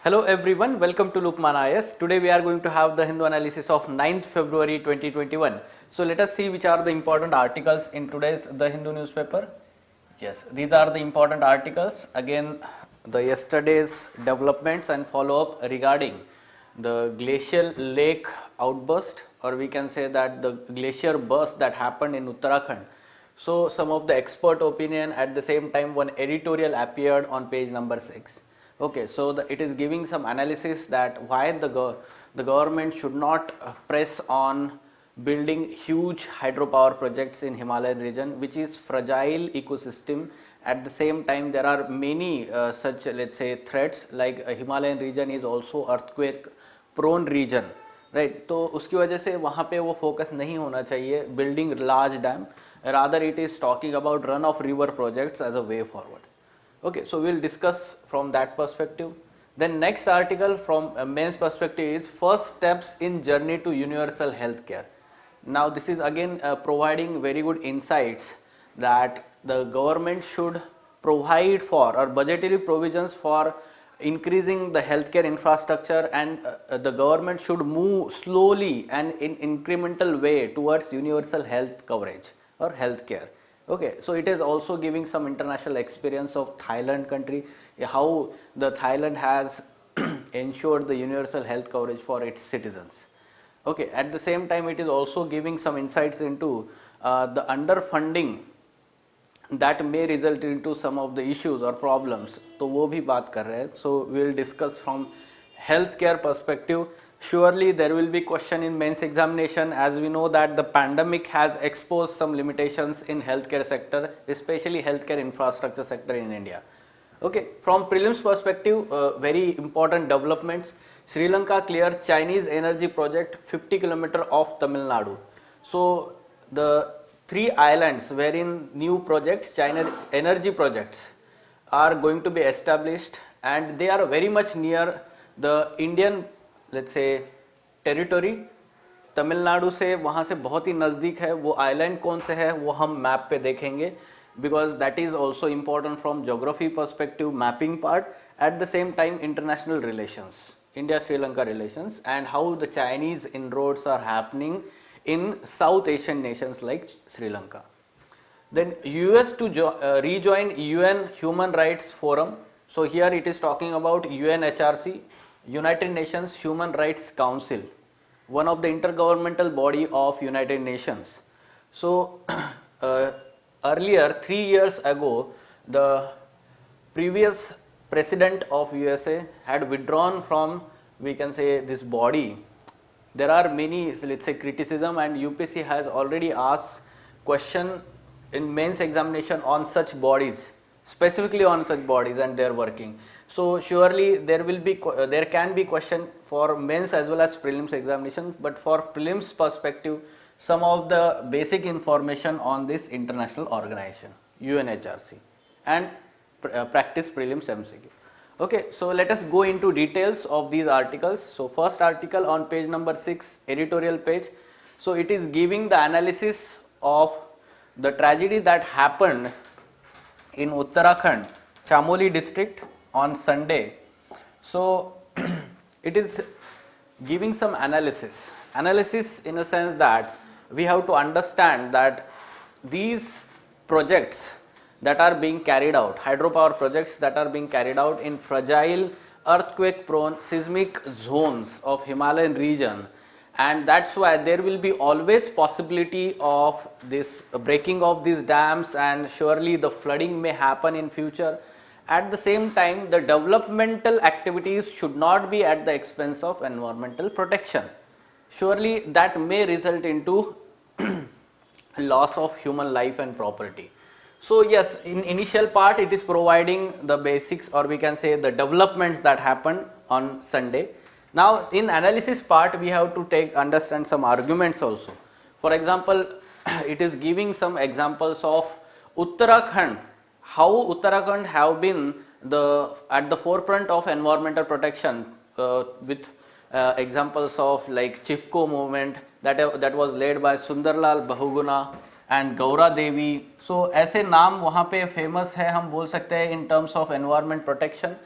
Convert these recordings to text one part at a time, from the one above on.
Hello everyone, welcome to LUKMAAN IAS. Today we are going to have the Hindu analysis of 9th February 2021. So let us see which are the important articles in today's The Hindu newspaper. Yes, these are the important articles. Again, the yesterday's developments and follow-up regarding the glacial lake outburst, or we can say that the glacier burst that happened in Uttarakhand. So some of the expert opinion, at the same time one editorial appeared on page number 6. Okay, so it is giving some analysis that why the government should not press on building huge hydropower projects in Himalayan region, which is fragile ecosystem. At the same time, there are many such, let's say, threats, like Himalayan region is also earthquake prone region, right? तो उसकी वजह से वहाँ पे वो focus नहीं होना चाहिए building large dam, rather it is talking about run of river projects as a way forward. Okay, so we will discuss from that perspective. Then next article from mains perspective is first steps in journey to universal healthcare. Now this is again providing very good insights that the government should provide for or budgetary provisions for increasing the healthcare infrastructure, and the government should move slowly and in incremental way towards universal health coverage or healthcare. Okay, so it is also giving some international experience of Thailand country, how the Thailand has ensured the universal health coverage for its citizens. Okay, at the same time it is also giving some insights into the underfunding that may result into some of the issues or problems. तो वो भी बात कर रहे हैं. So we will discuss from healthcare perspective. Surely there will be question in mains examination, as we know that the pandemic has exposed some limitations in healthcare sector, especially healthcare infrastructure sector in India. Okay, from prelims perspective, very important developments. Sri Lanka clears Chinese energy project 50 km off Tamil Nadu. So the three islands wherein new projects, China energy projects, are going to be established, and they are very much near the Indian, let's say, territory. Tamil Nadu से वहाँ से बहुत ही नज़दीक है. वो island कौन से है वो हम मैप पे देखेंगे, because that is also important from geography perspective, mapping part. At the same time, international relations, India-Sri Lanka relations, and how the Chinese inroads are happening in South Asian nations like Sri Lanka. Then US to rejoin UN Human Rights Forum. So here it is talking about UNHRC, United Nations Human Rights Council, one of the intergovernmental body of United Nations. So earlier, 3 years ago, the previous president of USA had withdrawn from, we can say, this body. There are many, let's say, criticism, and UPSC has already asked question in mains examination on such bodies, specifically on such bodies and their working. So surely there can be question for mains as well as prelims examinations, but for prelims perspective, some of the basic information on this international organization, UNHRC, and practice prelims MCQ. Okay, so let us go into details of these articles. So first article on page number 6, editorial page. So it is giving the analysis of the tragedy that happened in Uttarakhand, Chamoli district on Sunday. So it is giving some analysis in a sense that we have to understand that these projects that are being carried out, hydropower projects that are being carried out in fragile, earthquake prone, seismic zones of Himalayan region, and that's why there will be always possibility of this breaking of these dams, and surely the flooding may happen in future. At the same time, the developmental activities should not be at the expense of environmental protection. Surely that may result into loss of human life and property. So yes, in initial part it is providing the basics, or we can say the developments that happened on Sunday. Now in analysis part we have to understand some arguments also. For example, it is giving some examples of Uttarakhand, how Uttarakhand have been at the forefront of environmental protection, with examples of like Chipko movement that was led by Sundarlal Bahuguna and Gaura Devi. So, ऐसे नाम वहाँ पे famous है, हम बोल सकते हैं in terms of environment protection.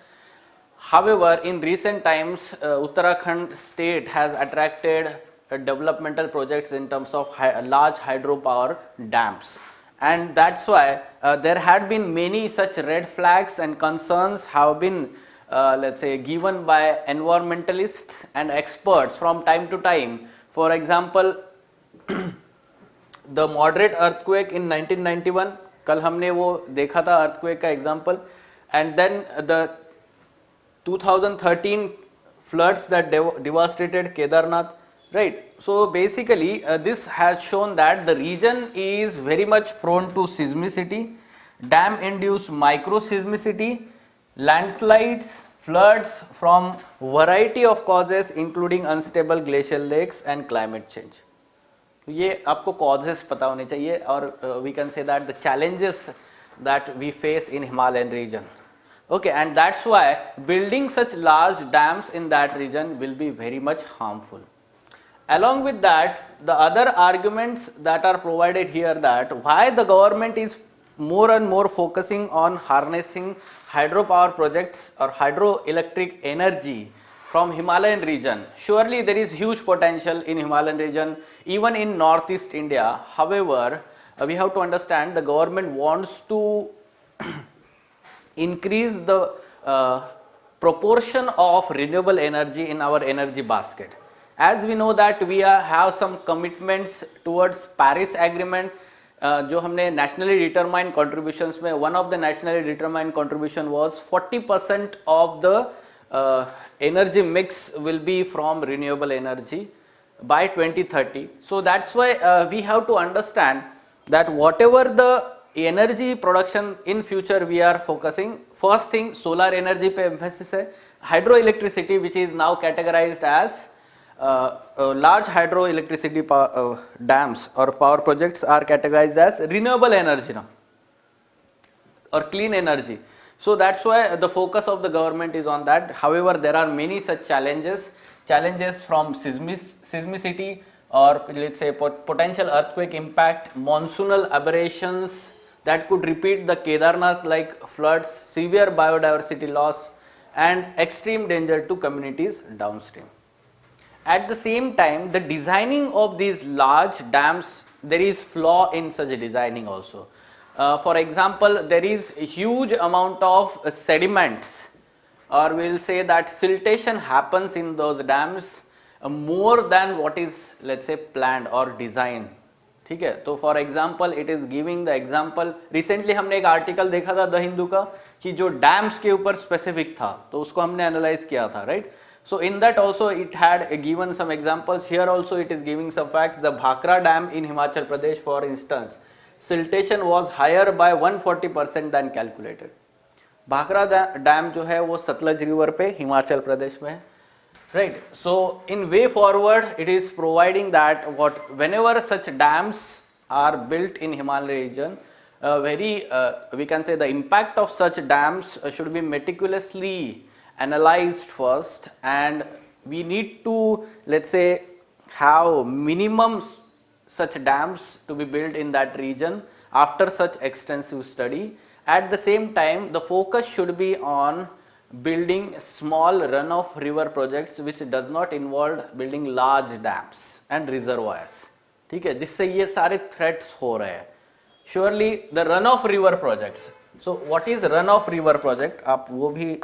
However, in recent times, Uttarakhand state has attracted developmental projects in terms of large hydropower dams, and that's why there had been many such red flags and concerns have been let's say given by environmentalists and experts from time to time. For example, the moderate earthquake in 1991, कल हमने वो देखा था earthquake का example, and then the 2013 floods that devastated Kedarnath, right? So basically this has shown that the region is very much prone to seismicity, dam induced micro seismicity, landslides, floods from variety of causes including unstable glacial lakes and climate change. ये आपको causes पता होने चाहिए, और we can say that the challenges that we face in Himalayan region. Okay, and that's why building such large dams in that region will be very much harmful. Along with that, the other arguments that are provided here, that why the government is more and more focusing on harnessing hydropower projects or hydroelectric energy from Himalayan region. Surely there is huge potential in Himalayan region, even in northeast India. However, we have to understand the government wants to increase the proportion of renewable energy in our energy basket. As we know that we have some commitments towards Paris Agreement, जो हमने nationally determined contributions में, one of the nationally determined contribution was 40% of the energy mix will be from renewable energy by 2030. So that's why we have to understand that whatever the energy production in future we are focusing, first thing solar energy पे emphasis है, hydroelectricity which is now categorized as large hydroelectricity dams or power projects are categorized as renewable energy now or clean energy. So that's why the focus of the government is on that. However, there are many such challenges from seismicity, or let's say potential earthquake impact, monsoonal aberrations that could repeat the Kedarnath like floods, severe biodiversity loss, and extreme danger to communities downstream. At the same time, the designing of these large dams, there is flaw in such designing also. For example, there is a huge amount of sediments, or we will say that siltation happens in those dams more than what is, let's say, planned or designed. ठीक है, तो for example it is giving the example, recently हमने एक article देखा था the Hindu का कि जो डैम्स के ऊपर स्पेसिफिक था, तो उसको हमने एनालाइज किया था, right. So in that also it had given some examples. Here also it is giving some facts. The Bhakra Dam in Himachal Pradesh, for instance, siltation was higher by 140% than calculated. Bhakra Dam जो है वो Sutlej river पे हिमाचल प्रदेश में है, right. So in way forward it is providing that whenever such dams are built in Himalayan region, we can say the impact of such dams should be meticulously analyzed first, and we need to, let's say, have minimum such dams to be built in that region after such extensive study. At the same time, the focus should be on building small runoff river projects which does not involve building large dams and reservoirs, ठीक है, जिससे ये सारे threats हो रहे हैं. Surely the runoff river projects. So what is runoff river project? आप वो भी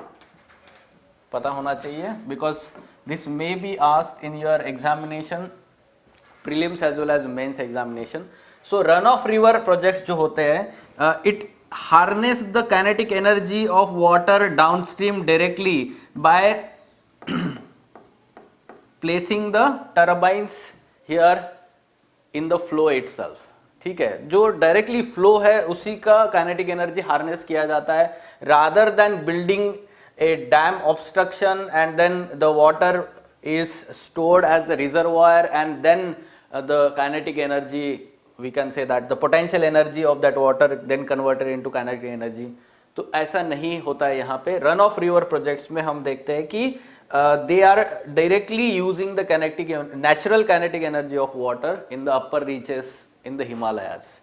पता होना चाहिए, because this may be asked in your examination, prelims as well as mains examination. So runoff river projects जो होते हैं, it harness the kinetic energy of water downstream directly by placing the turbines here in the flow itself. ठीक है, जो directly flow है उसी का kinetic energy harness किया जाता है, rather than building a dam obstruction and then the water is stored as a reservoir and then the kinetic energy, we can say that the potential energy of that water then converted into kinetic energy. तो ऐसा नहीं होता है यहाँ पे. Run of river projects में हम देखते हैं कि they are directly using the natural kinetic energy of water in the upper reaches in the Himalayas.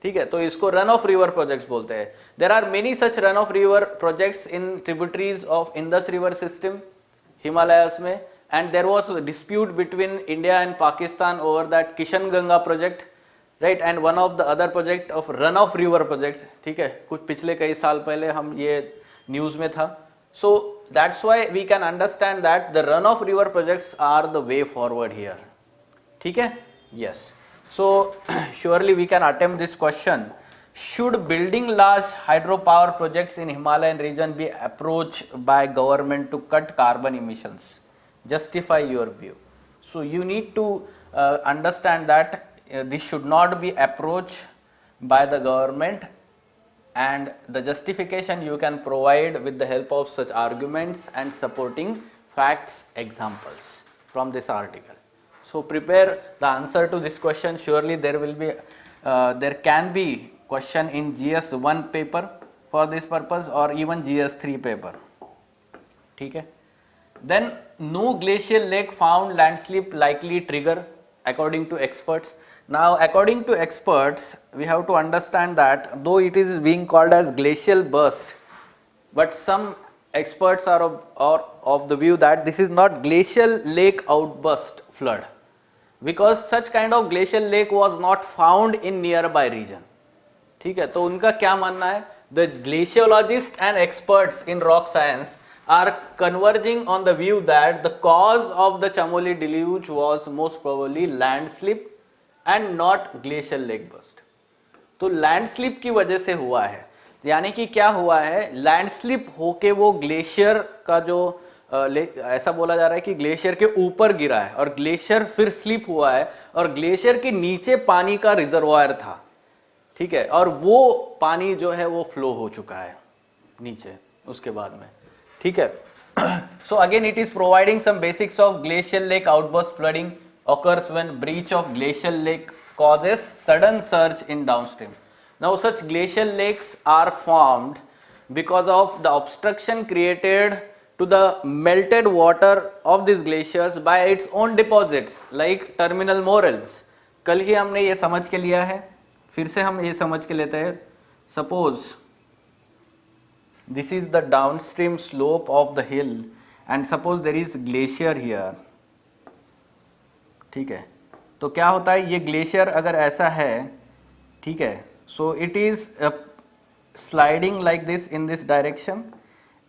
ठीक है, तो इसको रन ऑफ रिवर प्रोजेक्ट्स बोलते हैं. There are many such run of river projects in tributaries of Indus river system Himalayas में, and there was dispute between India and Pakistan over that Kishan Ganga project, right, and one of the other project of run of river projects. ठीक है, कुछ पिछले कई साल पहले हम ये न्यूज में था. So that's why we can understand that the run of river projects are the way forward here. ठीक है, yes. So surely we can attempt this question. Should building large hydropower projects in Himalayan region be approached by government to cut carbon emissions? Justify your view. So you need to understand that this should not be approached by the government, and the justification you can provide with the help of such arguments and supporting facts, examples from this article. So prepare the answer to this question. Surely there will be there can be question in GS1 paper for this purpose, or even GS3 paper. ठीक है. Then no glacial lake found landslip likely trigger according to experts. Now according to experts we have to understand that though it is being called as glacial burst, but some experts are of the view that this is not glacial lake outburst flood, because such kind of glacial lake was not found in nearby region. ठीक है, तो उनका क्या मानना है? The glaciologists and experts in rock science are converging on the view that the cause of the Chamoli deluge was most probably landslip and not glacial lake burst. तो लैंडस्लिप की वजह से हुआ है, यानी कि क्या हुआ है, लैंडस्लिप होके वो ग्लेशियर का जो ऐसा बोला जा रहा है कि ग्लेशियर के ऊपर गिरा है और ग्लेशियर फिर स्लिप हुआ है और ग्लेशियर के नीचे पानी का रिजर्वायर था. ठीक है, और वो पानी जो है वो फ्लो हो चुका है नीचे उसके बाद में. ठीक है. So again it is providing some basics of glacial lake outburst flooding occurs when breach of glacial lake causes sudden surge in downstream. Now such glacial lakes are formed because of the obstruction created to the melted water of these glaciers by its own deposits like terminal moraines. कल ही हमने ये समझ के लिया है, फिर से हम ये समझ के लेते हैं. Suppose this is the downstream slope of the hill and suppose there is glacier here. ठीक है, तो क्या होता है, ये ग्लेशियर अगर ऐसा है, ठीक है, so it is sliding like this in this direction,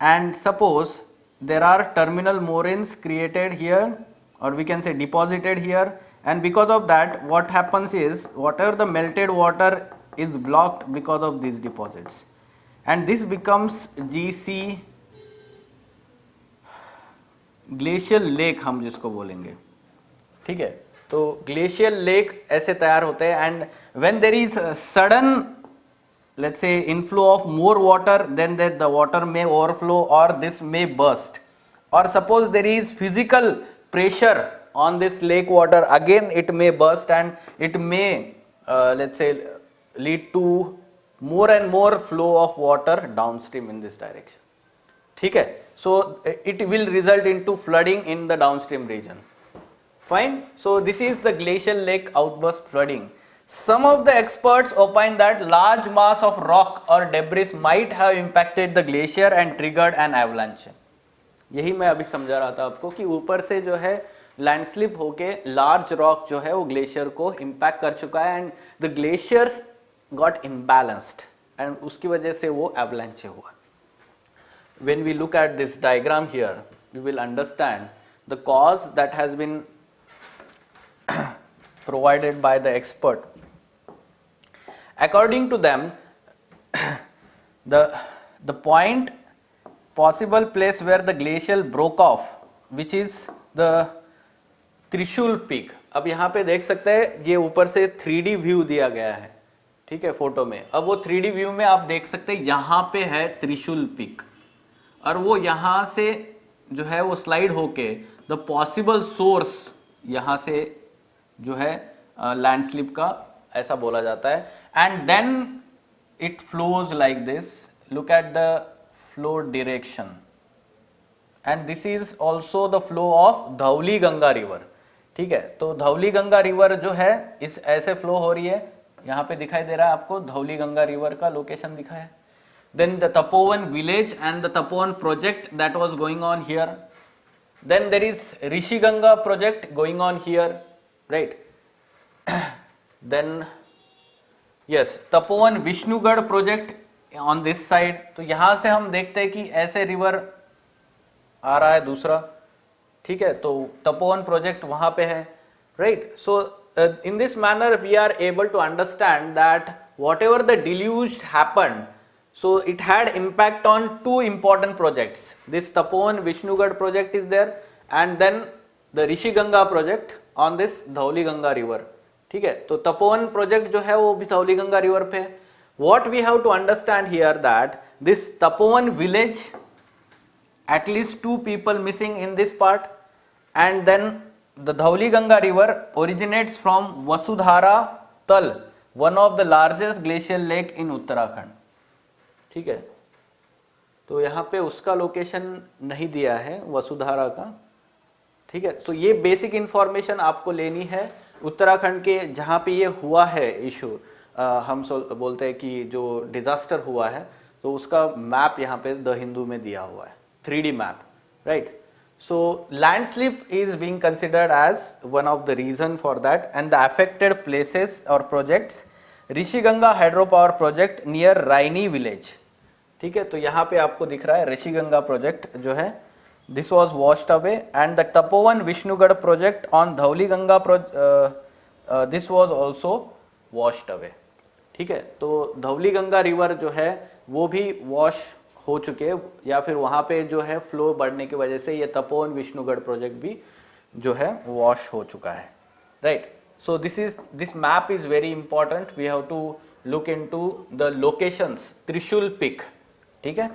and suppose there are terminal moraines created here, और we can say deposited here, and because of that what happens is whatever the melted water is blocked because of these deposits, and this becomes GC glacial lake हम जिसको बोलेंगे. ठीक है, तो glacial lake ऐसे तैयार होते हैं, and when there is sudden let's say inflow of more water, then the water may overflow और दिस मे बर्स्ट, और suppose there is physical pressure on this lake water, again it may burst and it may let's say lead to more and more flow of water downstream in this direction. ठीक है, so it will result into flooding in the downstream region. Fine. So this is the glacial lake outburst flooding. Some of the experts opine that large mass of rock or debris might have impacted the glacier and triggered an avalanche. यही मैं अभी समझा रहा था आपको कि ऊपर से जो है लैंडस्लिप होके लार्ज रॉक जो है वो ग्लेशियर को इम्पैक्ट कर चुका है, and the glaciers got imbalanced, and उसकी वजह से वो एवलांचे हुआ. When we look at this diagram here, we will understand the cause that has been provided by the expert. According to them, the point possible place where the glacial broke off, which is the त्रिशूल peak. अब यहाँ पे देख सकते हैं ये ऊपर से 3D व्यू दिया गया है, ठीक है, फोटो में. अब वो 3D व्यू में आप देख सकते हैं यहाँ पे है त्रिशूल पीक, और वो यहाँ से जो है वो स्लाइड होके द पॉसिबल सोर्स यहाँ से जो है लैंडस्लिप का ऐसा बोला जाता है, and then it flows like this. Look at the flow direction, and this is also the flow of Dhauli Ganga river. ठीक है, तो धौली गंगा रिवर जो है इस ऐसे फ्लो हो रही है यहाँ पे दिखाई दे रहा है आपको, धौली गंगा रिवर का लोकेशन दिखा है. Then the Tapovan village and the Tapovan project that was going on here. Then there is Rishi Ganga project going on here, right? Then yes, Tapovan Vishnugad project on this side. तो यहाँ से हम देखते हैं कि ऐसे river आ रहा है दूसरा, ठीक है. तो तपोवन प्रोजेक्ट वहाँ पे है, right. So in this manner we are able to understand that whatever the deluge happened, so it had impact on two important projects. This Tapovan Vishnugad project is there, and then the Rishi Ganga project on this Dhauli Ganga river, ठीक है. तो Tapovan project जो है वो भी Dhauli Ganga river पे. What we have to understand here that this Tapovan village, at least 2 people missing in this part, and then the Dhauli Ganga river originates from Vasudhara Tal, one of the largest glacial lake in Uttarakhand, ठीक है. तो यहाँ पे उसका location नहीं दिया है वसुधारा का, ठीक है. तो ये बेसिक इंफॉर्मेशन आपको लेनी है उत्तराखंड के जहाँ पे ये हुआ है इशू. हम बोलते हैं कि जो डिजास्टर हुआ है, तो उसका मैप यहाँ पे द हिंदू में दिया हुआ है, 3D map, right. So landslip is being considered as one of the reason for that, and the affected places or projects, Rishi Ganga Hydropower project near Raini village, ठीक है. तो यहाँ पे आपको दिख रहा है ऋषि गंगा प्रोजेक्ट जो है, this was washed away, and the Tapovan Vishnugad project on Dhauli Ganga this was also washed away, ठीक है. तो धौली गंगा रिवर जो है वो भी वॉश हो चुके, या फिर वहाँ पे जो है फ्लो बढ़ने की वजह से ये तपोवन विष्णुगढ़ प्रोजेक्ट भी जो है वॉश हो चुका है, right. So this map is very important. We have to look into the locations. Trishul peak, ठीक है.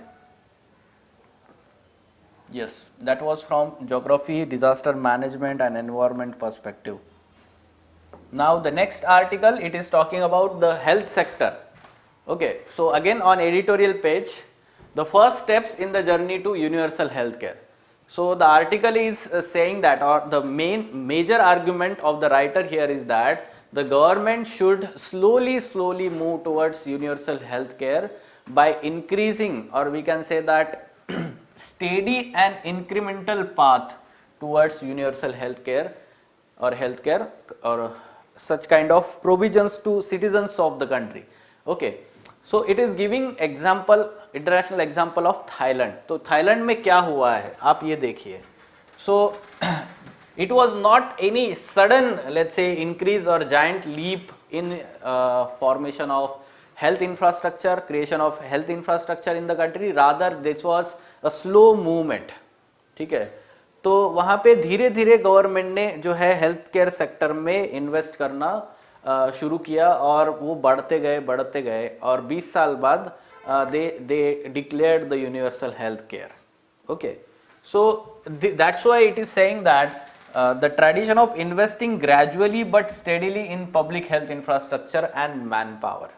Yes, that was from geography, disaster management and environment perspective. Now the next article, it is talking about the health sector. Okay, so again on editorial page, the first steps in the journey to universal healthcare. So the article is saying that, or the major argument of the writer here is that the government should slowly move towards universal healthcare by increasing, or we can say that steady and incremental path towards universal healthcare or such kind of provisions to citizens of the country. Okay, so it is giving example, international example of Thailand. तो Thailand में क्या हुआ है आप ये देखिए. So it was not any sudden, let's say, increase और giant leap in formation of health infrastructure, creation of health infrastructure in the country. Rather this was a slow movement, ठीक है. तो वहाँ पे धीरे धीरे गवर्नमेंट ने जो है हेल्थ केयर सेक्टर में इन्वेस्ट करना शुरू किया, और वो बढ़ते गए, और 20 साल बाद they declared the universal health care. Okay, so that's why it is saying that the tradition of investing gradually but steadily in public health infrastructure and manpower.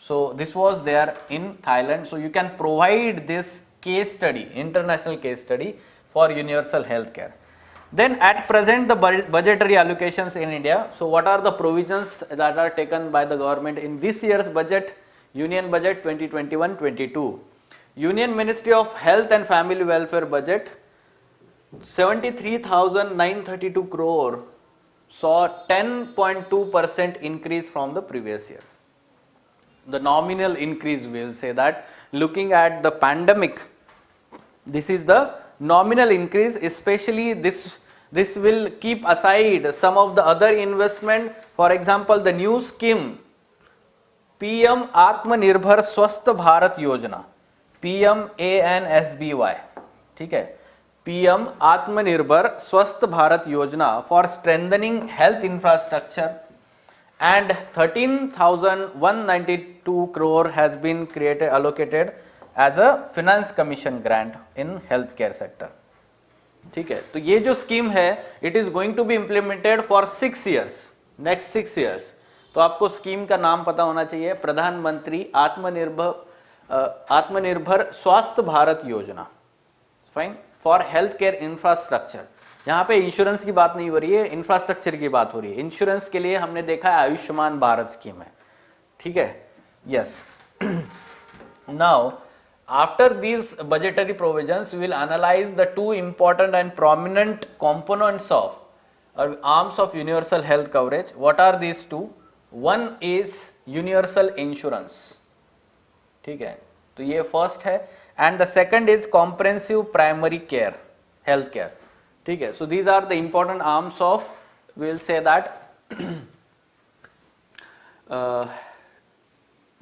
So this was there in Thailand. So you can provide this case study, international case study for universal health care. Then at present the budgetary allocations in India. So what are the provisions that are taken by the government in this year's budget? Union budget 2021-22. Union Ministry of Health and Family Welfare budget 73,932 crore saw 10.2% increase from the previous year. The nominal increase, we will say that, looking at the pandemic, this is the nominal increase. Especially this will keep aside some of the other investment. For example, the new scheme PM आत्मनिर्भर स्वस्थ भारत योजना, PMANSBY, ठीक है. PM आत्मनिर्भर स्वस्थ भारत योजना for strengthening health infrastructure, and 13,192 crore has been allocated as a finance commission grant in healthcare sector, ठीक है. तो ये जो स्कीम है, it is going to be implemented for 6 years, next 6 years. तो आपको स्कीम का नाम पता होना चाहिए, प्रधानमंत्री आत्मनिर्भर स्वास्थ्य भारत योजना, fine, for health care infrastructure. यहाँ पे इंश्योरेंस की बात नहीं हो रही है, इंफ्रास्ट्रक्चर की बात हो रही है. इंश्योरेंस के लिए हमने देखा है आयुष्मान भारत स्कीम है, ठीक है, yes. Now after these budgetary provisions, we will analyze the two important and prominent components of or arms of universal health coverage. What are these two? One is universal insurance, ठीक है, तो ये first है, and the second is comprehensive primary care health care, ठीक है. So these are the important arms of, we will say that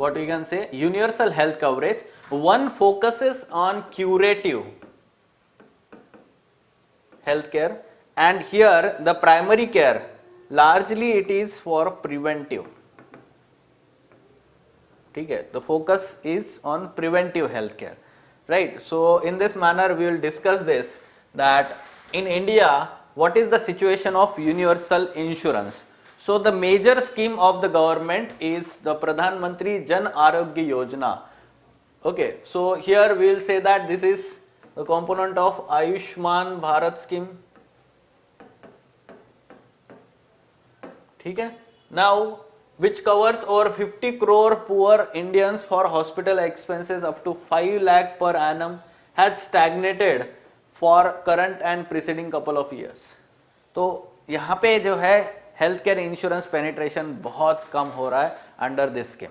what we can say, universal health coverage. One focuses on curative health care, and here the primary care largely it is for preventive, ठीक है, the focus is on preventive health care, right? So in this manner we will discuss this, that in India what is the situation of universal insurance. So the major scheme of the government is the Pradhan Mantri Jan Arogya Yojana. Okay, so here we will say that this is the component of Ayushman Bharat scheme, ठीक है. Now which covers over 50 crore poor Indians for hospital expenses up to 5 lakh per annum, has stagnated for current and preceding couple of years. तो यहाँ पे जो है health care insurance penetration बहुत कम हो रहा है under this scheme.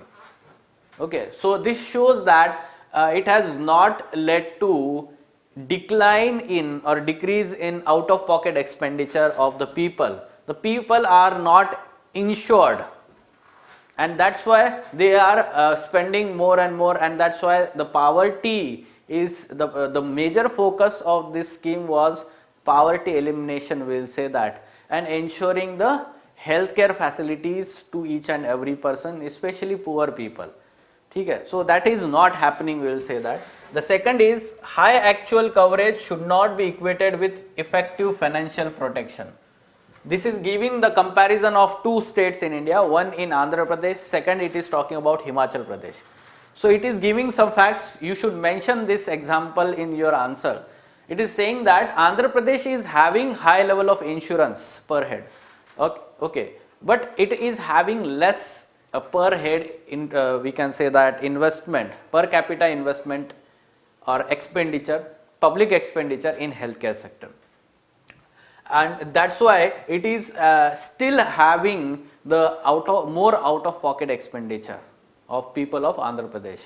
Okay, so this shows that it has not led to decline in or decrease in out of pocket expenditure of the people. The people are not insured, and that's why they are spending more and more, and that's why the poverty is the major focus of this scheme was poverty elimination, we will say that, and ensuring the healthcare facilities to each and every person, especially poor people. ठीक है, so that is not happening, we will say that. The second is high actual coverage should not be equated with effective financial protection. This is giving the comparison of two states in India, one in Andhra Pradesh, second it is talking about Himachal Pradesh. So it is giving some facts, you should mention this example in your answer. It is saying that Andhra Pradesh is having high level of insurance per head, okay, but it is having less per head in we can say that investment, per capita investment or expenditure, public expenditure in healthcare sector, and that's why it is still having the more out of pocket expenditure of people of Andhra Pradesh.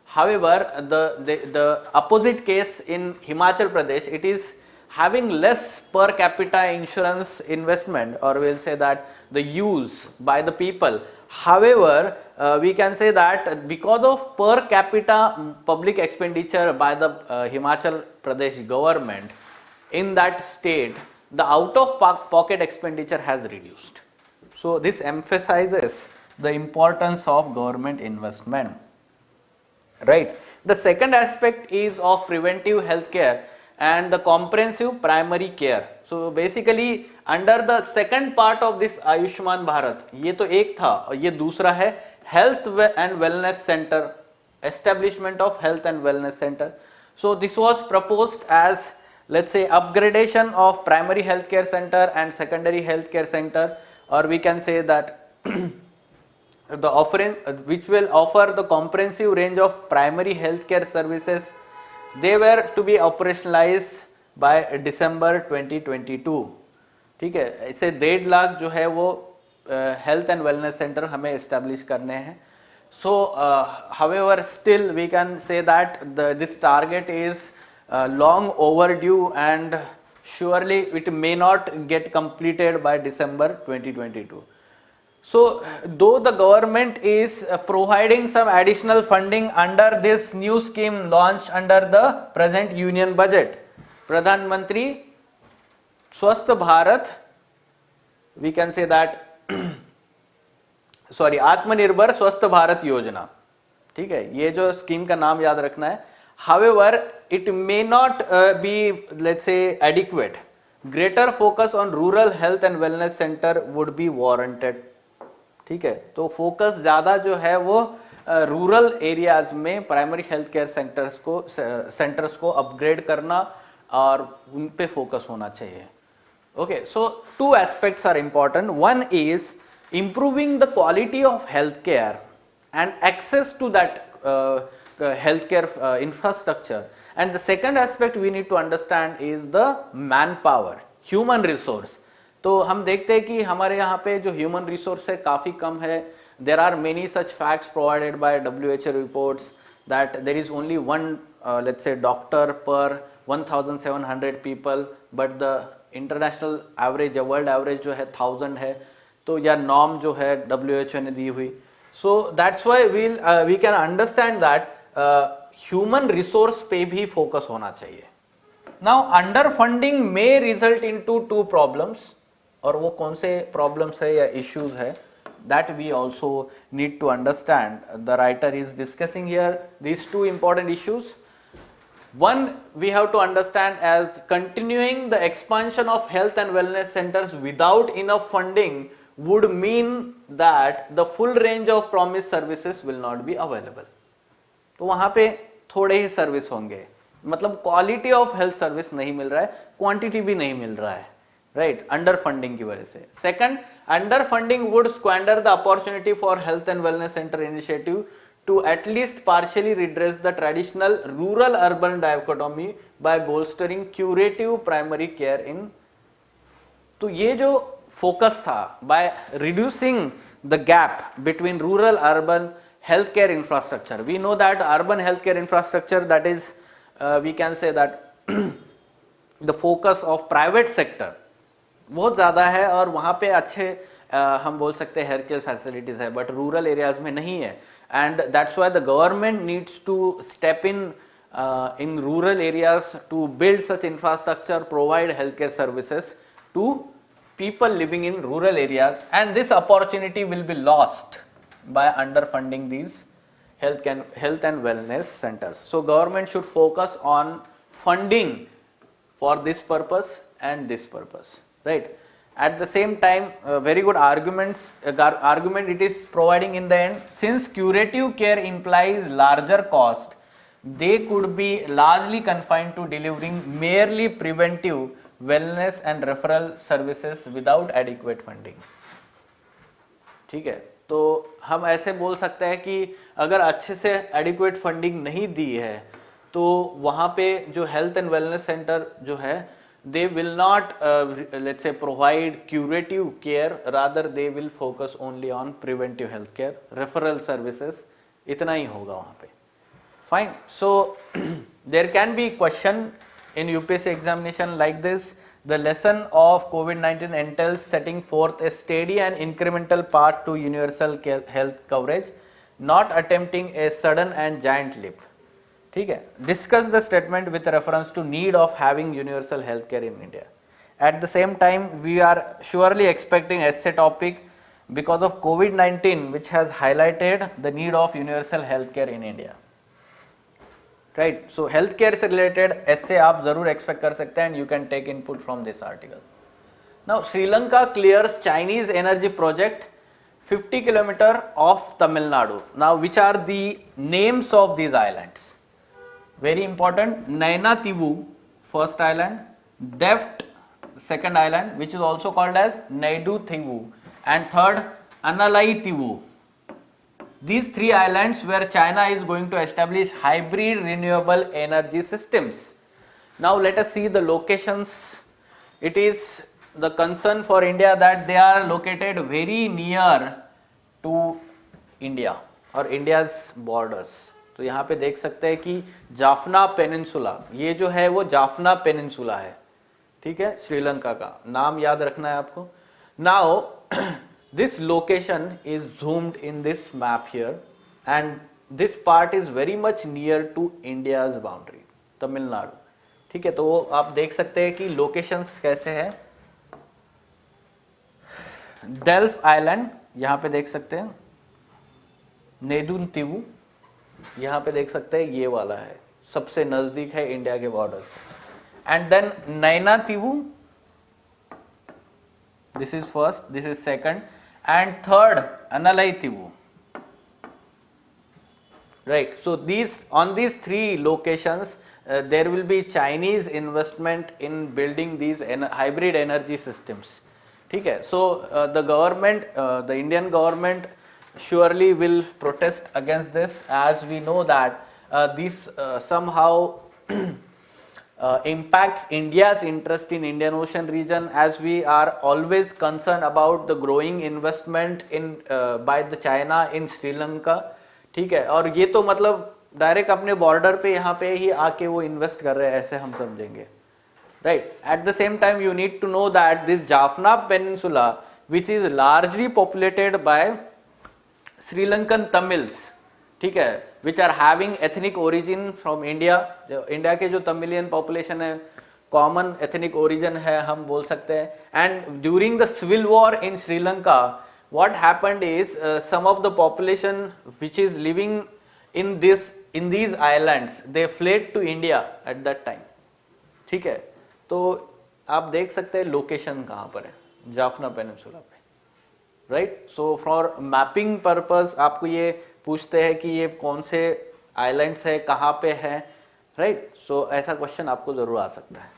However, the opposite case in Himachal Pradesh, it is having less per capita insurance investment, or we will say that the use by the people. However, we can say that because of per capita public expenditure by the Himachal Pradesh government in that state, the out of pocket expenditure has reduced. So this emphasizes the importance of government investment, right? The second aspect is of preventive health care and the comprehensive primary care. So basically under the second part of this Ayushman Bharat, ये तो एक था और ये दूसरा है health and wellness center, establishment of health and wellness center. So this was proposed as, let's say, upgradation of primary health care center and secondary health care center, or we can say that the offering which will offer the comprehensive range of primary health care services. They were to be operationalized by December 2022. ठीक है, ऐसे 1.5 लाख जो है वो health and wellness centre हमें establish करने हैं. सो however still we can say that this target is long overdue, and surely it may not get completed by December 2022. So though the government is providing some additional funding under this new scheme launched under the present union budget, Pradhan Mantri Swasth Bharat, we can say that sorry, Atmanirbhar Swasth Bharat Yojana, ठीक है, ये जो scheme का नाम याद रखना है. However, it may not be, let's say, adequate. Greater focus on rural health and wellness center would be warranted. ठीक है, तो फोकस ज़्यादा जो है वो रूरल एरियाज में प्राइमरी हेल्थ केयर सेंटर्स को अपग्रेड करना और उन पे फोकस होना चाहिए. Okay, so two aspects are important. One is improving the quality of health care and access to that healthcare infrastructure. And the second aspect we need to understand is the manpower, human resource. तो हम देखते हैं कि हमारे यहाँ पे जो human resource है काफ़ी कम है. There are many such facts provided by WHO reports that there is only one let's say doctor per 1700 people, but the international average या वर्ल्ड एवरेज जो है 1000 है. तो या नॉर्म जो है WHO ने दी हुई. So that's why we can understand that human resource पे भी फोकस होना चाहिए. Now under funding may result into 2 problems, और वो कौन से प्रॉब्लम्स है या इश्यूज है, that we also need to understand. The writer is discussing here these 2 important issues. One, we have to understand as continuing the expansion of health and wellness centers without enough funding would mean that the full range of promised services will not be available. तो वहाँ पे थोड़े ही service होंगे, मतलब quality of health service नहीं मिल रहा है, quantity भी नहीं मिल रहा है, राइट, अंडर फंडिंग की वजह से. Second, under funding would squander the opportunity for health and wellness centre initiative to at least partially redress the traditional rural-urban dichotomy by bolstering curative primary care in. तो ये जो focus था, by reducing the gap between rural-urban healthcare infrastructure, we know that urban healthcare infrastructure, that is we can say that the focus of private sector बहुत ज़्यादा है और वहाँ पे अच्छे हम बोल सकते हैं हेल्थ केयर फैसिलिटीज़ है, बट रूरल एरियाज में नहीं है. And that's why the government needs to step in rural areas to build such infrastructure, provide healthcare services to people living in rural areas, and this opportunity will be lost by underfunding these health and wellness centers. So government should focus on funding for this purpose and this purpose, right? At the same time, very good argument it is providing in the end. Since curative care implies larger cost, they could be largely confined to delivering merely preventive wellness and referral services without adequate funding. ठीक है, तो हम ऐसे बोल सकते हैं कि अगर अच्छे से adequate funding नहीं दी है तो वहाँ पे जो health and wellness center जो है, they will not let's say provide curative care, rather they will focus only on preventive health care, referral services, इतना ही होगा वहाँ पे. Fine. So there can be question in UPSC examination like this. The lesson of COVID-19 entails setting forth a steady and incremental path to universal health coverage, not attempting a sudden and giant leap. ठीक है, discuss the statement with reference to need of having universal healthcare in India. At the same time, we are surely expecting essay topic because of COVID-19, which has highlighted the need of universal healthcare in India. Right? So healthcare से related essay आप जरूर expect कर सकते हैं, and you can take input from this article. Now Sri Lanka clears Chinese energy project 50 km off Tamil Nadu. Now which are the names of these islands? Very important. Nainativu, first island, Deft, second island, which is also called as Naiduthivu, and third Analai-Tivu. These 3 islands where China is going to establish hybrid renewable energy systems. Now let us see the locations. It is the concern for India that they are located very near to India or India's borders. तो यहाँ पे देख सकते हैं कि Jaffna peninsula, ये जो है वो जाफना पेनिनसुला है, ठीक है, श्रीलंका का नाम याद रखना है आपको. Now this location is zoomed in this map here, and this part is very much near to India's boundary, Tamil Nadu. ठीक है, तो आप देख सकते हैं कि लोकेशंस कैसे हैं. डेल्फ आइलैंड यहाँ पे देख सकते हैं, नेदुनतिवु यहाँ पे देख सकते हैं, ये वाला है, सबसे नजदीक है इंडिया के बॉर्डर से. And then Nainativu, this is first, this is second, and third Analaitivu. Right, so these on these 3 locations there will be Chinese investment in building these hybrid energy systems. ठीक है, so the government, the Indian government surely will protest against this, as we know that this somehow impacts India's interest in Indian Ocean region, as we are always concerned about the growing investment in by the China in Sri Lanka. ठीक है, और ये तो मतलब direct अपने border पे यहाँ पे ही आके वो इन्वेस्ट कर रहे हैं, ऐसे हम समझेंगे, right? At the same time, you need to know that this Jaffna Peninsula, which is largely populated by Sri Lankan Tamils, ठीक है, which are having ethnic origin from India. India के जो तमिलियन पॉपुलेशन है, कॉमन एथनिक ओरिजिन है हम बोल सकते हैं. And during the civil war in Sri Lanka, what happened is some of the population which is living in these islands, they fled to India at that time. ठीक है, तो आप देख सकते हैं लोकेशन कहाँ पर है, जाफना पेनिनसुला पे, right. So for mapping purpose आपको ये पूछते हैं कि ये कौन से आइलैंड्स है, कहाँ पे है, राइट. सो ऐसा क्वेश्चन आपको जरूर आ सकता है.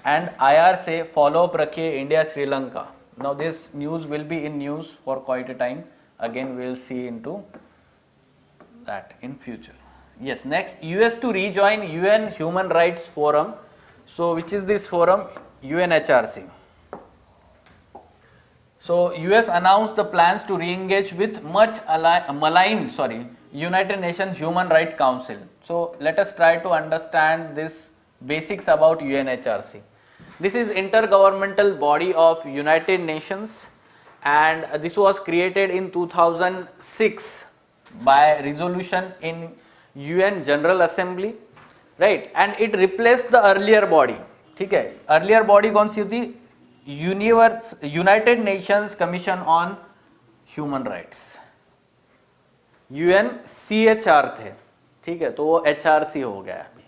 एंड IR से फॉलो अप रखिए India Sri Lanka. Now this news will be in news for quite a time. Again we will see into that in future. Yes, next, US to rejoin UN Human Rights Forum. So which is this forum? UNHRC. So US announced the plans to re-engage with much maligned United Nations Human Rights Council. So let us try to understand this basics about UNHRC. This is intergovernmental body of United Nations, and this was created in 2006 by resolution in UN General Assembly, right? And it replaced the earlier body. ठीक है, earlier body कौन सी थी? United Nations Commission on Human Rights, UNCHR थे, ठीक है, तो वो HRC हो गया अभी,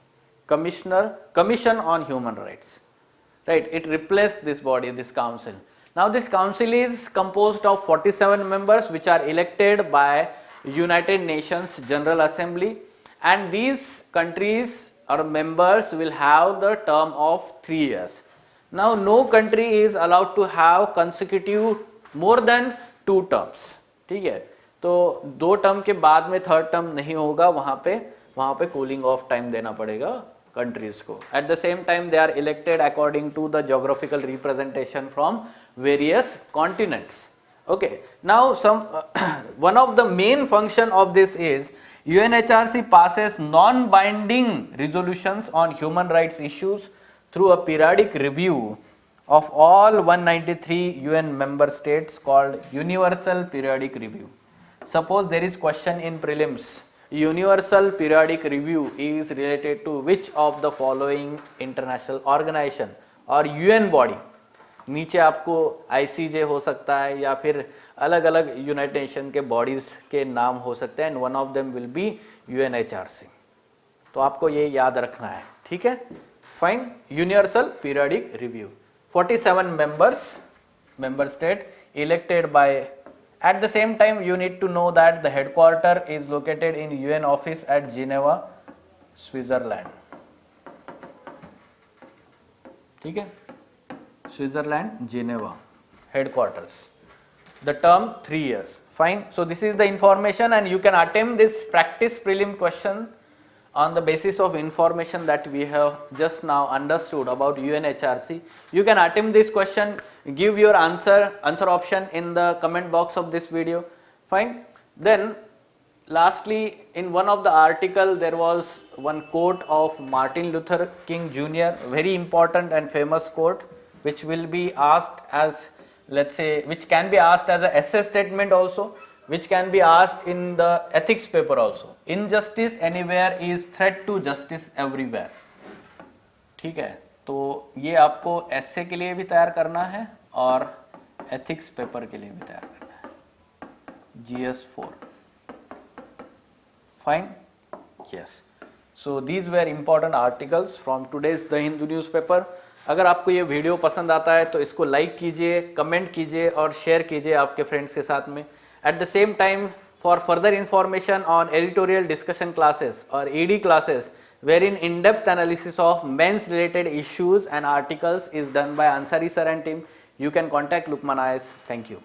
Commission on Human Rights, right? It replaced this body, this council. Now this council is composed of 47 members which are elected by United Nations General Assembly, and these countries or members will have the term of 3 years. Now no country is allowed to have consecutive more than 2 terms. ठीक है, तो 2 term के बाद में 3rd term नहीं होगा, वहाँ पे कूलिंग ऑफ टाइम देना पड़ेगा कंट्रीज को. At the same time they are elected according to the geographical representation from various continents. Okay, now one of the main function of this is UNHRC passes non-binding resolutions on human rights issues through a periodic review of all 193 UN member states called Universal Periodic Review. Suppose there is question in prelims, Universal Periodic Review is related to which of the following international organization or UN body. नीचे आपको ICJ हो सकता है या फिर अलग अलग United nation के बॉडीज के नाम हो सकते हैं, and one of them will be UNHRC. तो आपको ये याद रखना है, ठीक है. Fine. Universal periodic review, 47 member state elected by. At the same time you need to know that the headquarter is located in UN office at Geneva, Switzerland. ठीक है, Switzerland, Geneva, headquarters. The term 3 years. Fine. So this is the information, and you can attempt this practice prelim question on the basis of information that we have just now understood about UNHRC. You can attempt this question, give your answer option in the comment box of this video. Fine. Then lastly, in one of the article there was one quote of Martin Luther King Jr., very important and famous quote, which will be asked as, let's say, which can be asked as an essay statement also, which can be asked in the ethics paper also. Injustice anywhere is threat to justice everywhere. ठीक है, तो ये आपको essay के लिए भी तैयार करना है और ethics पेपर के लिए भी तैयार करना है. GS4. Fine. Yes. So these were important articles from today's The Hindu newspaper. अगर आपको ये वीडियो पसंद आता है तो इसको लाइक कीजिए, कमेंट कीजिए और शेयर कीजिए आपके फ्रेंड्स के साथ में. Eight the same time, for further information on editorial discussion classes और ED classes wherein in-depth analysis of men's related issues and articles is done by Ansari Sir and team, you can contact LUKMAAN IAS. Thank you.